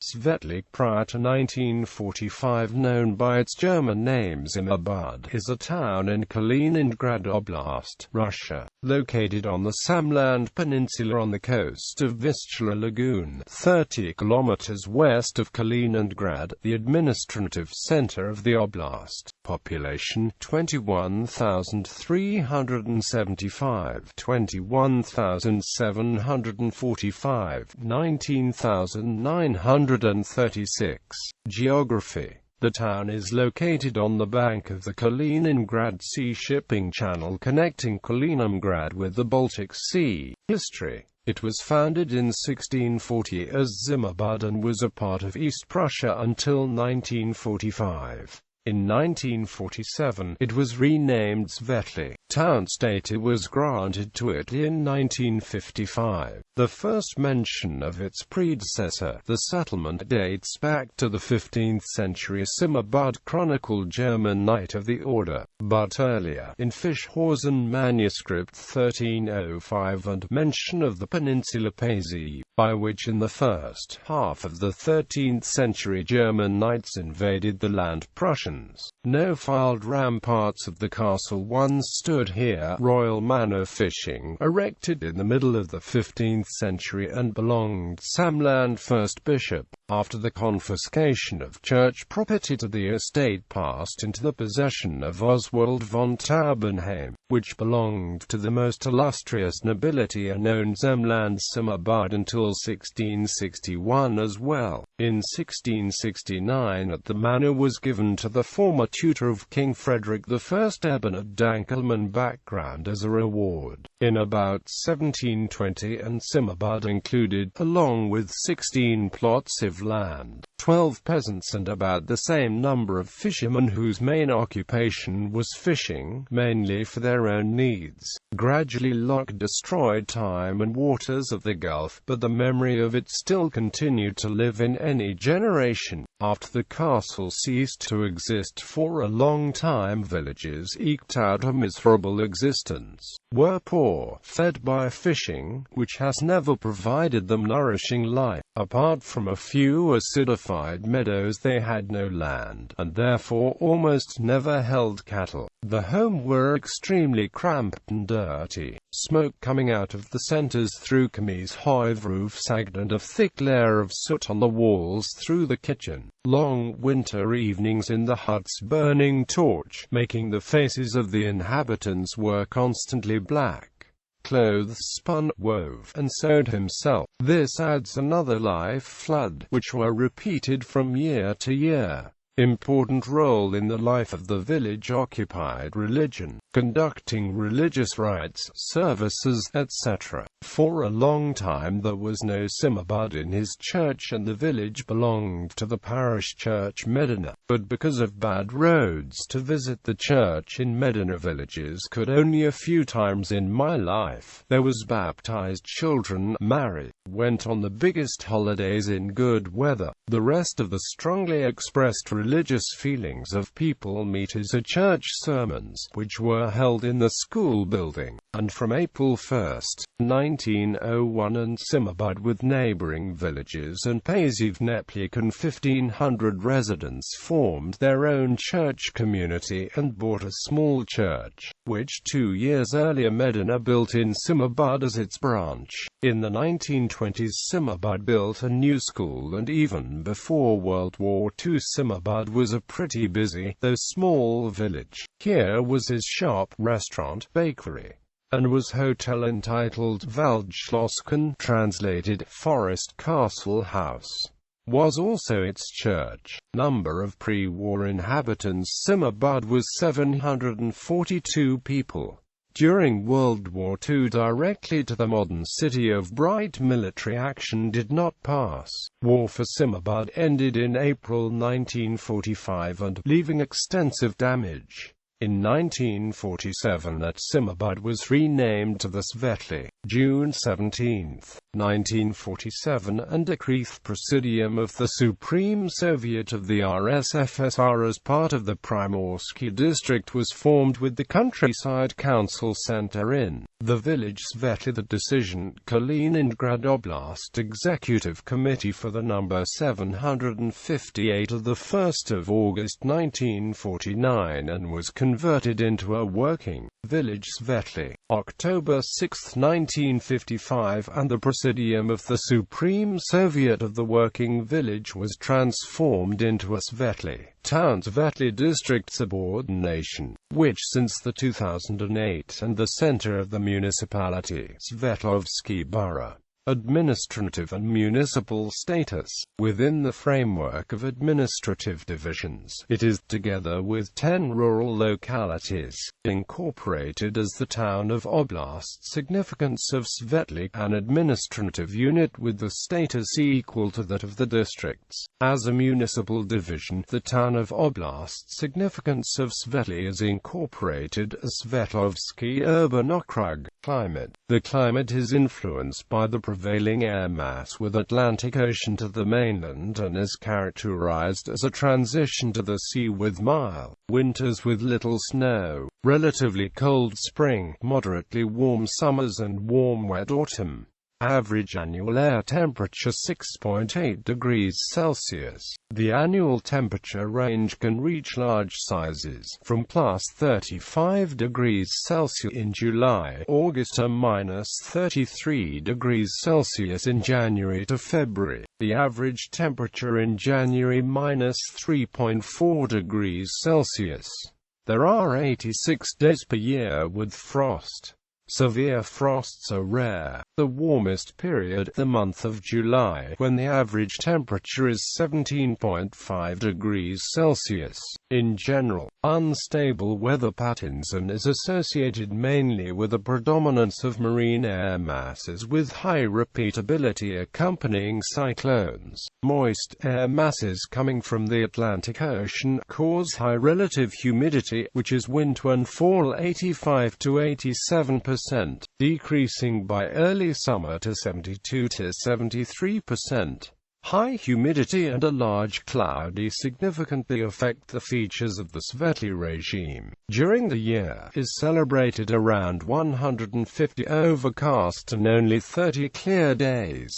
Svetly, prior to 1945 known by its German name Zimmerbude, is a town in Kaliningrad Oblast, Russia, located on the Samland Peninsula on the coast of Vistula Lagoon, 30 kilometers west of Kaliningrad, the administrative center of the oblast. Population 21,375, 21,745, 19,936. Geography. The town is located on the bank of the Kaliningrad Sea shipping channel connecting Kaliningrad with the Baltic Sea. History. It was founded in 1640 as Zimmerbude and was a part of East Prussia until 1945. In 1947, it was renamed Svetly. Town status was granted to it in 1955. The first mention of its predecessor, the settlement, dates back to the 15th century Zimmerbude chronicled German Knight of the Order, but earlier, in Fischhausen manuscript 1305 and mention of the peninsula Pesi, by which in the first half of the 13th century German knights invaded the land Prussians. No filed ramparts of the castle once stood here. Royal Manor fishing, erected in the middle of the 15th century and belonged Samland first bishop. After the confiscation of church property to the estate passed into the possession of Oswald von Taubenheim, which belonged to the most illustrious nobility and owned Samland Zimmerbude until 1661 as well. In 1669 the manor was given to the former tutor of King Frederick I Eberhard Dankelmann background as a reward. In about 1720 and Zimmerbude included, along with 16 plots of land, 12 peasants and about the same number of fishermen whose main occupation was fishing, mainly for their own needs. Gradually Locke destroyed time and waters of the Gulf, but the memory of it still continued to live in any generation. After the castle ceased to exist for a long time, villages eked out a miserable existence, were poor, fed by fishing, which has never provided them nourishing life. Apart from a few acidified meadows they had no land, and therefore almost never held cattle. The homes were extremely cramped and dirty. Smoke coming out of the centers through chimneys, hove roof sagged, and a thick layer of soot on the walls through the kitchen. Long winter evenings in the huts burning torch, making the faces of the inhabitants were constantly black. Clothes spun, wove, and sewed himself. This adds another life flood, which were repeated from year to year. Important role in the life of the village occupied religion, conducting religious rites, services, etc. For a long time there was no Zimmerbude in his church and the village belonged to the parish church Medina. But because of bad roads, to visit the church in Medina villages could only a few times in my life. There was baptized children, married, went on the biggest holidays in good weather. The rest of the strongly expressed religious feelings of people meet as a church sermons, which were held in the school building, and from April 1, 1901 and Zimmerbude with neighboring villages and Pazivneplik and 1,500 residents formed their own church community and bought a small church, which 2 years earlier Medina built in Zimmerbude as its branch. In the 1920s Zimmerbude built a new school, and even before World War II Zimmerbude was a pretty busy, though small village. Here was his shop, restaurant, bakery, and was hotel entitled Waldschlosschen, translated Forest Castle House. Was also its church. Number of pre-war inhabitants Zimmerbude was 742 people. During World War II directly to the modern city of Bright military action did not pass. War for Zimmerbude ended in April 1945 and leaving extensive damage. In 1947 that Zimmerbude was renamed to the Svetly. June 17, 1947 and Decreeth Presidium of the Supreme Soviet of the RSFSR as part of the Primorsky district was formed with the Countryside Council Center in the village Svetly. The decision Kaliningrad Oblast Executive Committee for the number 758 of the 1st of August 1949 and was converted into a working village Svetly. October 6, 1955 and the Presidium of the Supreme Soviet of the Working Village was transformed into a Svetly Town Svetly District subordination, which since the 2008 and the center of the municipality, Svetlovsky Borough. Administrative and municipal status. Within the framework of administrative divisions, it is, together with 10 rural localities, incorporated as the town of Oblast. Significance of Svetly, an administrative unit with the status equal to that of the districts. As a municipal division, the town of Oblast. Significance of Svetly is incorporated as Svetlovsky Urban Okrug. Climate. The climate is influenced by the prevailing air mass with Atlantic Ocean to the mainland and is characterized as a transition to the sea with mild winters with little snow, relatively cold spring, moderately warm summers and warm wet autumn. Average annual air temperature 6.8 degrees Celsius. The annual temperature range can reach large sizes, from plus 35 degrees Celsius in July, August to minus 33 degrees Celsius in January to February. The average temperature in January minus 3.4 degrees Celsius. There are 86 days per year with frost. Severe frosts are rare. The warmest period, the month of July, when the average temperature is 17.5 degrees Celsius. In general, unstable weather patterns and is associated mainly with a predominance of marine air masses with high repeatability accompanying cyclones. Moist air masses coming from the Atlantic Ocean cause high relative humidity, which is wind to and fall 85 to 87%, decreasing by early summer to 72 to 73%. High humidity and a large cloudy significantly affect the features of the Svetly regime. During the year is celebrated around 150 overcast and only 30 clear days.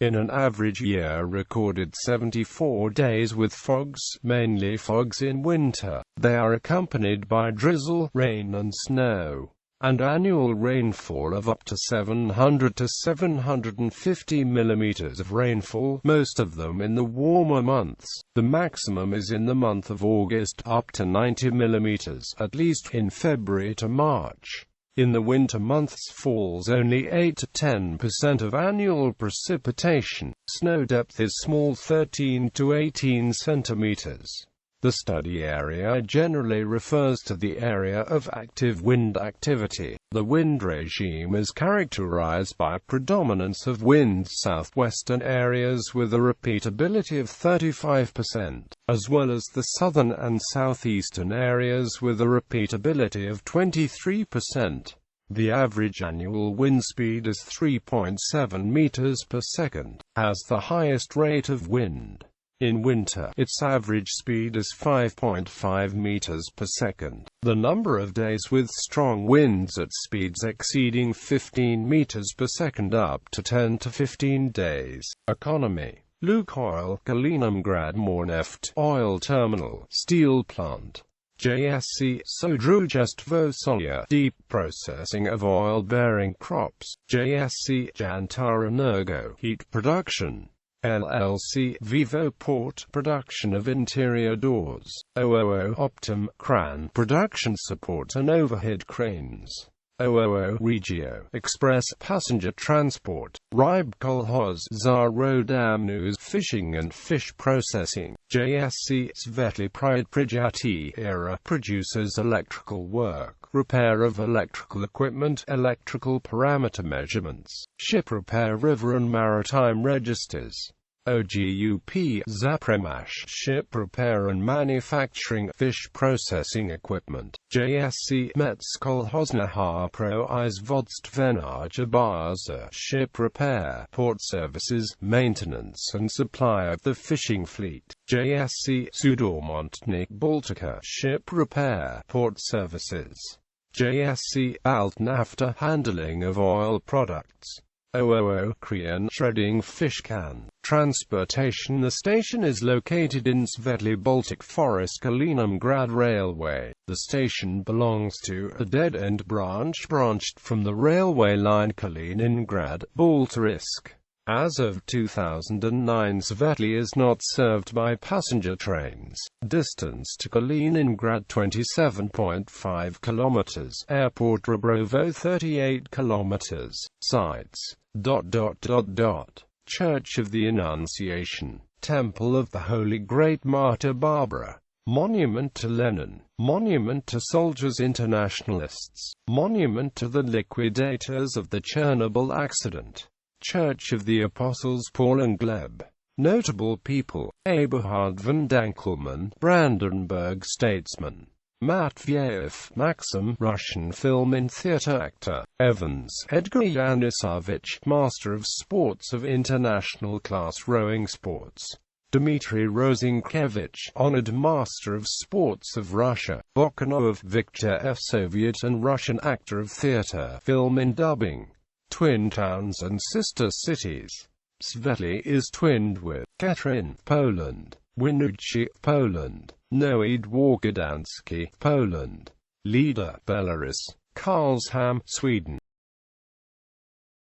In an average year recorded 74 days with fogs, mainly fogs in winter. They are accompanied by drizzle, rain and snow, and annual rainfall of up to 700 to 750 millimeters of rainfall, most of them in the warmer months. The maximum is in the month of August, up to 90 millimeters, at least in February to March. In the winter months falls only 8 to 10% of annual precipitation. Snow depth is small, 13 to 18 centimeters. The study area generally refers to the area of active wind activity. The wind regime is characterized by a predominance of wind southwestern areas with a repeatability of 35%, as well as the southern and southeastern areas with a repeatability of 23%. The average annual wind speed is 3.7 meters per second, has the highest rate of wind. In winter, its average speed is 5.5 meters per second. The number of days with strong winds at speeds exceeding 15 meters per second up to 10 to 15 days. Economy. Lukoil, Kaliningrad Morneft, Oil Terminal, Steel Plant. JSC, Sodrujestvo Solya, Deep Processing of Oil-Bearing Crops. JSC, Jantar Energo, Heat Production. LLC, Vivo Port, Production of Interior Doors. OOO, Optim, Kran, Production Support and Overhead Cranes. OOO, Regio, Express Passenger Transport. Ryb Kolhoz, Zarodam News, Fishing and Fish Processing. JSC, Svetly Predprijati, Era, Produces Electrical Work, Repair of Electrical Equipment, Electrical Parameter Measurements, Ship Repair, River and Maritime Registers. OGUP Zapremash Ship Repair and Manufacturing Fish Processing Equipment. JSC Metskolhoznaha Pro Izvodstvenarja Baza Ship Repair, Port Services, Maintenance and Supply of the Fishing Fleet. JSC Sudomontnik Baltica Ship Repair, Port Services. JSC Altnafta Handling of Oil Products. OOO Korean Shredding Fish Can. Transportation. The station is located in Svetly Baltic Forest Kaliningrad Railway. The station belongs to a dead-end branch branched from the railway line Kaliningrad-Baltarisk. As of 2009, Svetly is not served by passenger trains. Distance to Kaliningrad 27.5 kilometers. Airport Rebrovo 38 kilometers. Sites. Church of the Annunciation, Temple of the Holy Great Martyr Barbara, Monument to Lenin, Monument to Soldiers Internationalists, Monument to the Liquidators of the Chernobyl Accident, Church of the Apostles Paul and Gleb. Notable people: Eberhard von Dankelmann, Brandenburg statesman. Matveyev, Maxim, Russian film and theater actor. Evans, Edgar Yanisovich, Master of Sports of International Class Rowing Sports. Dmitry Rozinkevich, Honored Master of Sports of Russia. Bokhanov, Viktor F. Soviet and Russian actor of theater, film and dubbing. Twin towns and sister cities. Svetly is twinned with Katrin, Poland. Winoochi, Poland. Nowy Dwór Gdański, Poland. Lida, Belarus. Karlshamn, Sweden.